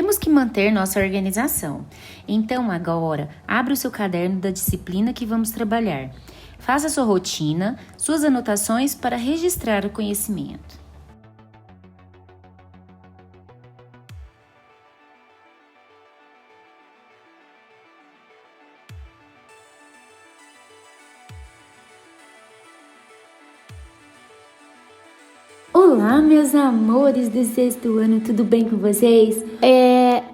Temos que manter nossa organização. Então, agora, abra o seu caderno da disciplina que vamos trabalhar. Faça sua rotina, suas anotações para registrar o conhecimento. Olá, meus amores do sexto ano, tudo bem com vocês?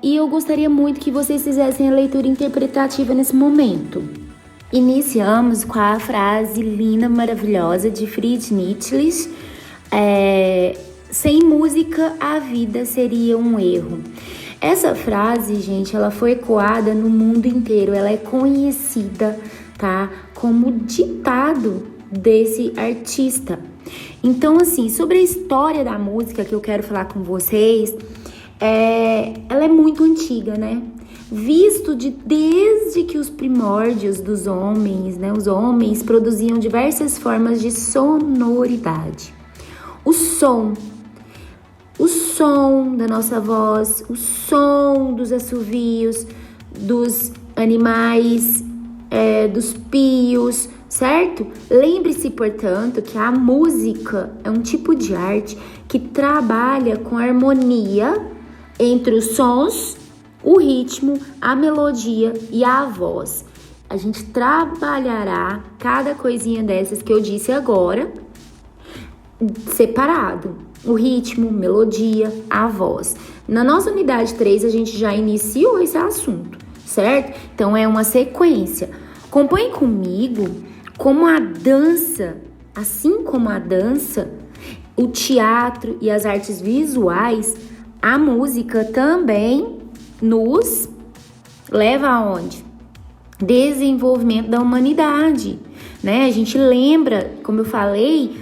E eu gostaria muito que vocês fizessem a leitura interpretativa nesse momento. Iniciamos com a frase linda, maravilhosa de Friedrich Nietzsche. Sem música, a vida seria um erro. Essa frase, gente, ela foi ecoada no mundo inteiro. Ela é conhecida, tá? Como ditado desse artista. Então, assim, sobre a história da música que eu quero falar com vocês, ela é muito antiga, né? Visto desde que os primórdios dos homens, né? Os homens produziam diversas formas de sonoridade. O som da nossa voz, o som dos assovios, dos animais, dos pios, certo? Lembre-se, portanto, que a música é um tipo de arte que trabalha com a harmonia entre os sons, o ritmo, a melodia e a voz. A gente trabalhará cada coisinha dessas que eu disse agora, separado. O ritmo, melodia, a voz. Na nossa unidade 3, a gente já iniciou esse assunto, certo? Então, é uma sequência. Acompanhe comigo como a dança, assim como a dança, o teatro e as artes visuais, a música também nos leva aonde? Desenvolvimento da humanidade, né? A gente lembra, como eu falei,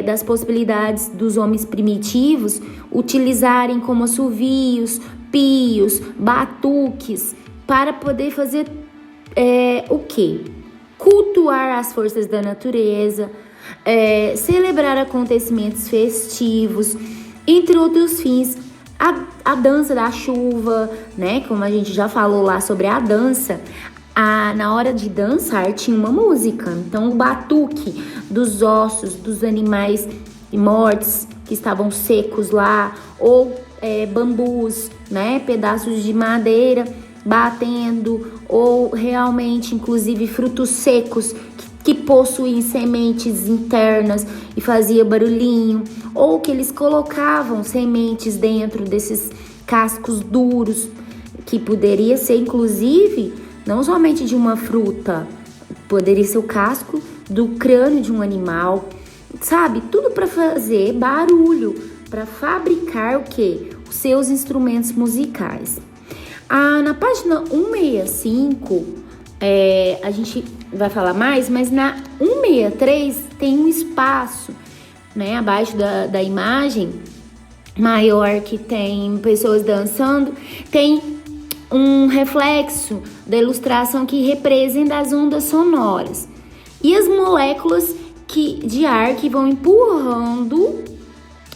das possibilidades dos homens primitivos utilizarem como assovios, pios, batuques, para poder fazer o quê? Cultuar as forças da natureza, celebrar acontecimentos festivos, entre outros fins. A dança da chuva, né? Como a gente já falou lá sobre a dança, na hora de dançar tinha uma música. Então, o batuque dos ossos dos animais mortos que estavam secos lá, ou bambus, né? Pedaços de madeira batendo, ou realmente, inclusive, frutos secos que possuem sementes internas e fazia barulhinho, ou que eles colocavam sementes dentro desses cascos duros, que poderia ser, inclusive, não somente de uma fruta, poderia ser o casco do crânio de um animal, sabe? Tudo para fazer barulho, para fabricar o quê? Os seus instrumentos musicais. Na página 165, a gente vai falar mais, mas na 163 tem um espaço, né, abaixo da imagem maior, que tem pessoas dançando, tem um reflexo da ilustração que representa as ondas sonoras e as moléculas de ar que vão empurrando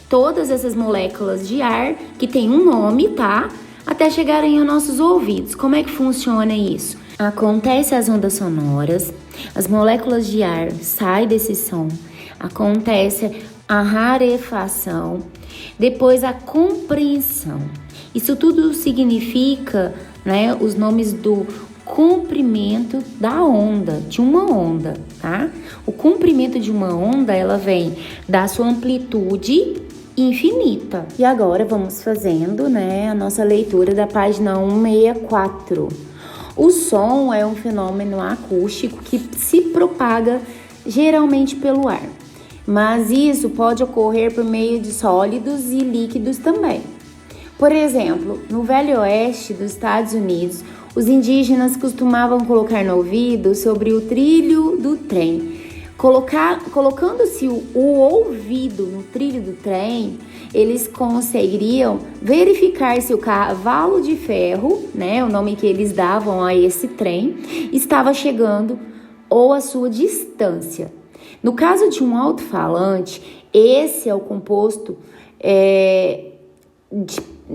todas essas moléculas de ar, que tem um nome, tá? Até chegarem aos nossos ouvidos. Como é que funciona isso? Acontece as ondas sonoras, as moléculas de ar saem desse som, acontece a rarefação, depois a compreensão. Isso tudo significa, né, os nomes do comprimento da onda, de uma onda, tá? O comprimento de uma onda, ela vem da sua amplitude infinita. E agora vamos fazendo, né, a nossa leitura da página 164. O som é um fenômeno acústico que se propaga geralmente pelo ar, mas isso pode ocorrer por meio de sólidos e líquidos também. Por exemplo, no Velho Oeste dos Estados Unidos, os indígenas costumavam colocar no ouvido sobre o trilho do trem. Colocando-se o ouvido no trilho do trem, eles conseguiriam verificar se o cavalo de ferro, né, o nome que eles davam a esse trem, estava chegando ou a sua distância. No caso de um alto-falante, esse é o composto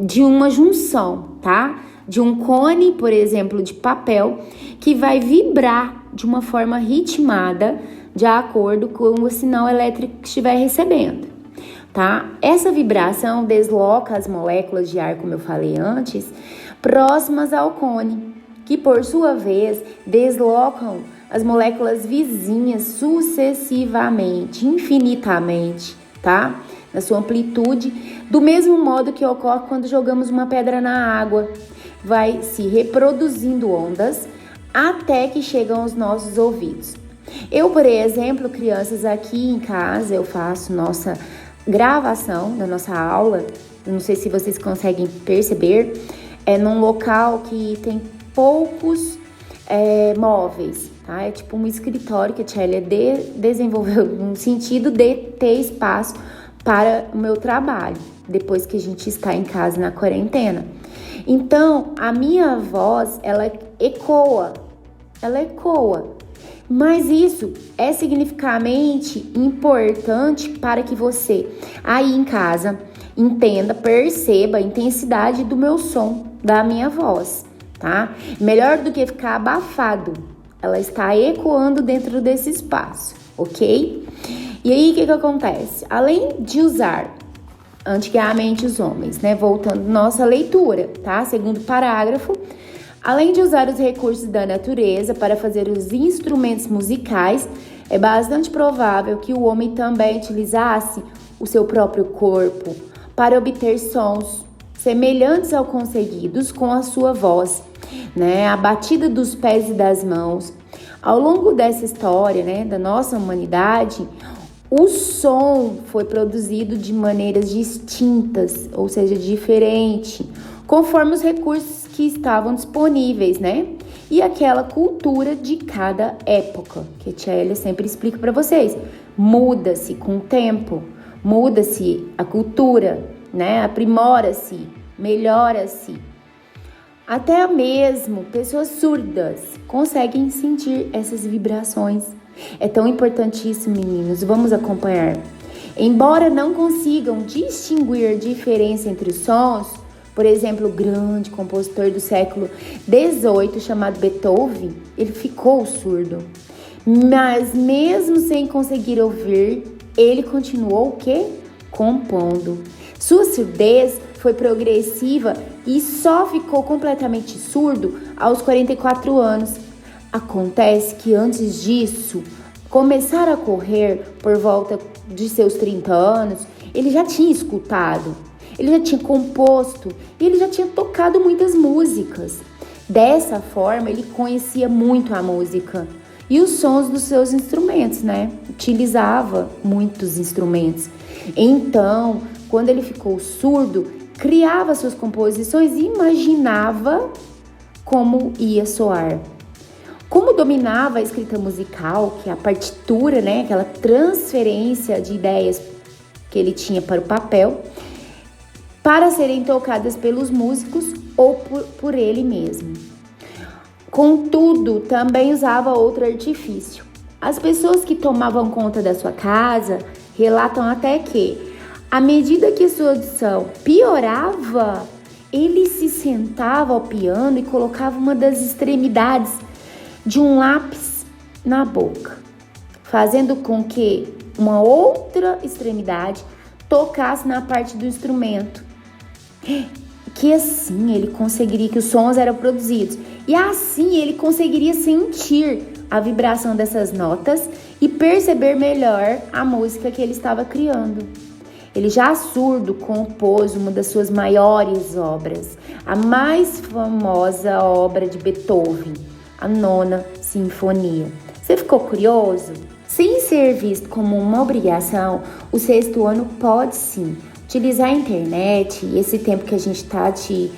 de uma junção, tá? De um cone, por exemplo, de papel, que vai vibrar de uma forma ritmada, de acordo com o sinal elétrico que estiver recebendo, tá? Essa vibração desloca as moléculas de ar, como eu falei antes, próximas ao cone, que por sua vez deslocam as moléculas vizinhas sucessivamente, infinitamente, tá? Na sua amplitude, do mesmo modo que ocorre quando jogamos uma pedra na água. Vai se reproduzindo ondas até que chegam aos nossos ouvidos. Eu, por exemplo, crianças, aqui em casa, eu faço nossa gravação da nossa aula, eu não sei se vocês conseguem perceber, é num local que tem poucos móveis, tá? É tipo um escritório que a Tchelia desenvolveu no sentido de ter espaço para o meu trabalho, depois que a gente está em casa na quarentena. Então, a minha voz, ela ecoa, mas isso é significativamente importante para que você, aí em casa, entenda, perceba a intensidade do meu som, da minha voz, tá? Melhor do que ficar abafado, ela está ecoando dentro desse espaço, ok? E aí, o que acontece? Além de usar antigamente os homens, né? Voltando nossa leitura, tá? Segundo parágrafo, além de usar os recursos da natureza para fazer os instrumentos musicais, é bastante provável que o homem também utilizasse o seu próprio corpo para obter sons semelhantes ao conseguidos com a sua voz, né? A batida dos pés e das mãos. Ao longo dessa história, né, da nossa humanidade, o som foi produzido de maneiras distintas, ou seja, diferente, conforme os recursos que estavam disponíveis, né? E aquela cultura de cada época, que a Tchelia sempre explica para vocês. Muda-se com o tempo, muda-se a cultura, né? Aprimora-se, melhora-se. Até mesmo pessoas surdas conseguem sentir essas vibrações. É tão importantíssimo, meninos, vamos acompanhar. Embora não consigam distinguir a diferença entre os sons, por exemplo, o grande compositor do século XVIII, chamado Beethoven, ele ficou surdo. Mas mesmo sem conseguir ouvir, ele continuou o quê? Compondo. Sua surdez foi progressiva e só ficou completamente surdo aos 44 anos. Acontece que antes disso, começar a correr por volta de seus 30 anos, ele já tinha escutado, ele já tinha composto e ele já tinha tocado muitas músicas. Dessa forma, ele conhecia muito a música e os sons dos seus instrumentos, né? Utilizava muitos instrumentos. Então, quando ele ficou surdo, criava suas composições e imaginava como ia soar. Como dominava a escrita musical, que é a partitura, né, aquela transferência de ideias que ele tinha para o papel, para serem tocadas pelos músicos ou por ele mesmo. Contudo, também usava outro artifício. As pessoas que tomavam conta da sua casa relatam até que, à medida que sua audição piorava, ele se sentava ao piano e colocava uma das extremidades de um lápis na boca, fazendo com que uma outra extremidade tocasse na parte do instrumento, que assim ele conseguiria que os sons eram produzidos, e assim ele conseguiria sentir a vibração dessas notas e perceber melhor a música que ele estava criando. Ele, já surdo, compôs uma das suas maiores obras, a mais famosa obra de Beethoven, a Nona Sinfonia. Você ficou curioso? Sem ser visto como uma obrigação, o sexto ano pode sim utilizar a internet e esse tempo que a gente está de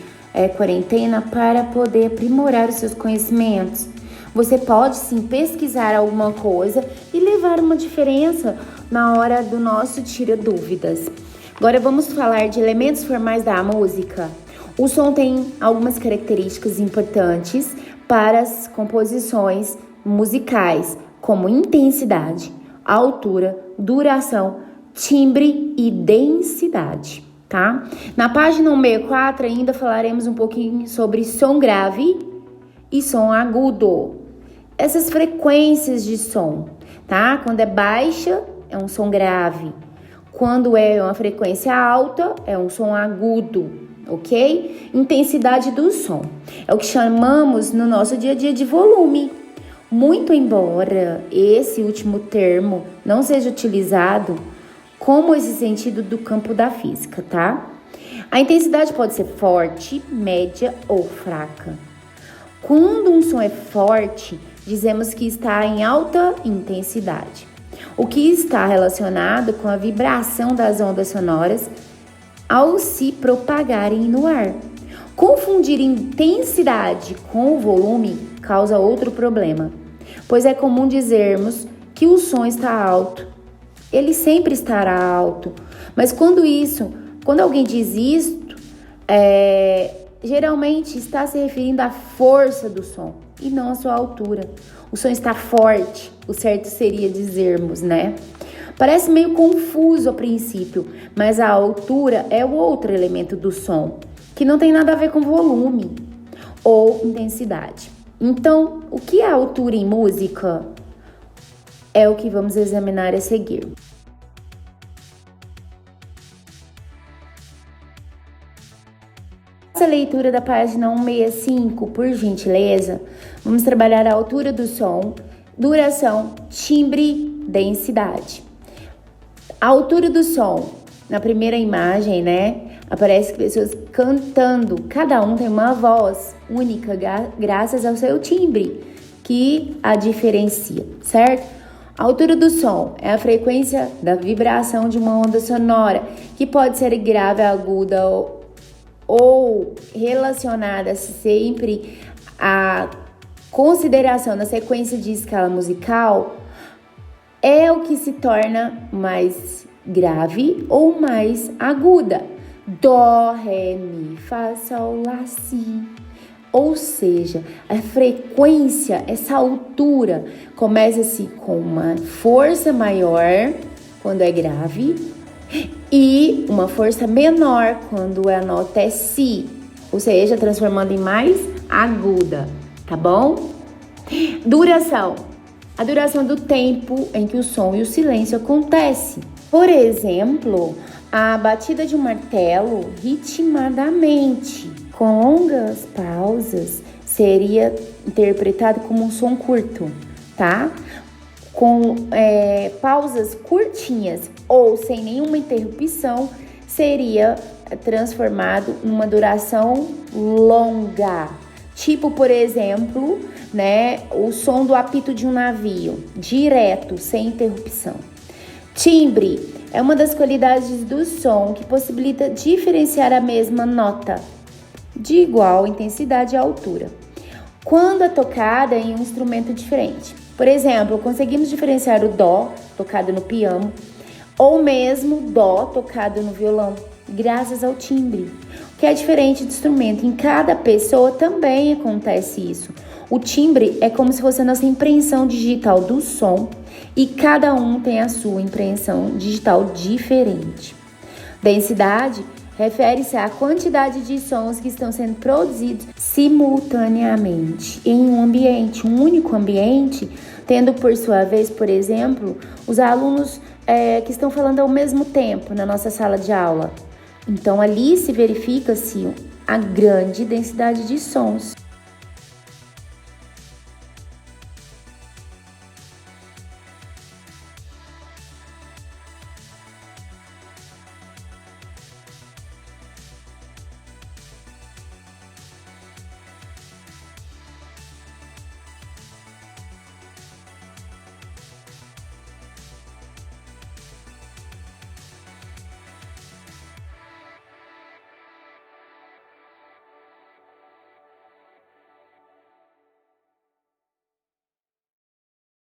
quarentena para poder aprimorar os seus conhecimentos. Você pode sim pesquisar alguma coisa e levar uma diferença na hora do nosso tira dúvidas. Agora vamos falar de elementos formais da música. O som tem algumas características importantes para as composições musicais, como intensidade, altura, duração, timbre e densidade. tá? Na página 164 ainda falaremos um pouquinho sobre som grave e som agudo. Essas frequências de som, tá? Quando é baixa, é um som grave. Quando é uma frequência alta, é um som agudo, ok? Intensidade do som. É o que chamamos no nosso dia a dia de volume. Muito embora esse último termo não seja utilizado como esse sentido do campo da física, tá? A intensidade pode ser forte, média ou fraca. Quando um som é forte, dizemos que está em alta intensidade, o que está relacionado com a vibração das ondas sonoras ao se propagarem no ar. Confundir intensidade com o volume causa outro problema, pois é comum dizermos que o som está alto. Ele sempre estará alto, mas quando alguém diz isto, geralmente está se referindo à força do som e não à sua altura. O som está forte, o certo seria dizermos, né? Parece meio confuso a princípio, mas a altura é o outro elemento do som, que não tem nada a ver com volume ou intensidade. Então, o que é altura em música? É o que vamos examinar a seguir. Essa leitura da página 165, por gentileza, vamos trabalhar a altura do som, duração, timbre, densidade. A altura do som, na primeira imagem, né, aparece pessoas cantando, cada um tem uma voz única graças ao seu timbre, que a diferencia, certo? A altura do som é a frequência da vibração de uma onda sonora, que pode ser grave, aguda ou relacionada sempre à consideração da sequência de escala musical, é o que se torna mais grave ou mais aguda. Dó, ré, mi, fá, sol, lá, si. Ou seja, a frequência, essa altura, começa-se com uma força maior quando é grave e uma força menor quando a nota é si, ou seja, transformando em mais aguda, tá bom? Duração. A duração do tempo em que o som e o silêncio acontecem. Por exemplo, a batida de um martelo ritmadamente, com longas pausas, seria interpretado como um som curto, tá? Com pausas curtinhas ou sem nenhuma interrupção, seria transformado numa duração longa. Tipo, por exemplo, né, o som do apito de um navio, direto, sem interrupção. Timbre é uma das qualidades do som que possibilita diferenciar a mesma nota de igual intensidade e altura, quando é tocada em um instrumento diferente. Por exemplo, conseguimos diferenciar o dó, tocado no piano, ou mesmo dó, tocado no violão, graças ao timbre, que é diferente do instrumento. Em cada pessoa também acontece isso. O timbre é como se fosse a nossa impressão digital do som e cada um tem a sua impressão digital diferente. Densidade refere-se à quantidade de sons que estão sendo produzidos simultaneamente em um ambiente, um único ambiente, tendo por sua vez, por exemplo, os alunos que estão falando ao mesmo tempo na nossa sala de aula. Então, ali se verifica-se a grande densidade de sons.